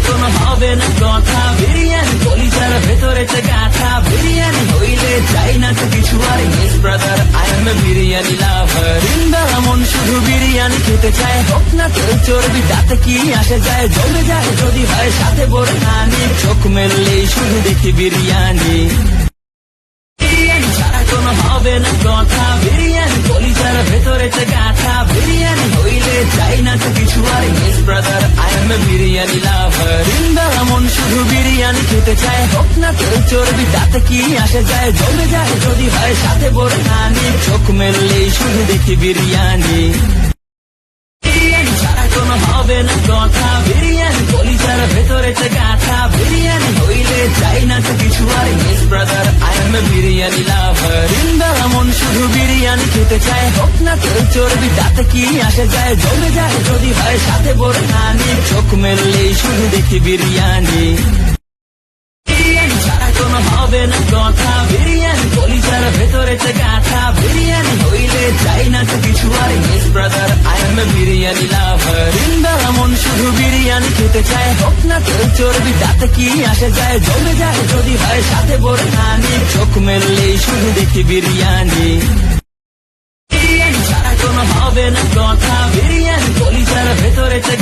কোনো হবে না কথা, বিরিয়ানি কলিজার ভেতরেতে গাথা, বিরিয়ানি হইলে চাই না তো কিছু আর। Yes brother, I M A biryani লাভার। দিনবেলা মন শুধু বিরিয়ানি খেতে চায়, হোক না তেল চর্বি তাতে কি আসে যায়, জমে যায় যদি হয় সাথে বড় নানি, চোখ মেললেই শুধু দেখি বিরিয়ানি। বিরিয়ানি ছাড়া কোনো হবে না কথা, বিরিয়ানি কলিজার ভেতরেতে গাথা, বিরিয়ানি হইলে চাই না তো কিছু আর। Yes brother, I M A biryani লাভার। দিনবেলা মন শুধু বিরিয়ানি খেতে চায়, হোক না তেল চর্বি তাতে কি আসে যায়, জমে যায় যদি হয় সাথে বড় নানি, চোখ মেললেই শুধু দেখি বিরিয়ানি। বিরিয়ানি ছাড়া কোনো হবে না কথা, বিরিয়ানি কলিজার ভেতরেতে গাথা, বিরিয়ানি হইলে চাই না তো কিছু আর। Yes brother, I M A biryani লাভার। দিনবেলা মন শুধু বিরিয়ানি খেতে চায়, হোক না তেল চর্বি তাতে কি আসে যায়, জমে যায় যদি হয় সাথে বড় নানি, চোখ মেললেই শুধু দেখি বিরিয়ানি। বিরিয়ানি ছাড়া কোনো হবে না কথা, বিরিয়ানি কলিজার ভেতরেতে গাথা, বিরিয়ানি হইলে চাই না তো কিছু আর। Yes brother, I M A biryani লাভার। দিনবেলা মন শুধু বিরিয়ানি খেতে চায়, হোক না তেল চর্বি তাতে কি আসে যায়, জমে যায় যদি হয় সাথে বড় নানি, চোখ মেললেই শুধু দেখি বিরিয়ানি। বিরিয়ানি ছাড়া কোনো হবে না কথা, বিরিয়ানি কলিজার ভেতরেতে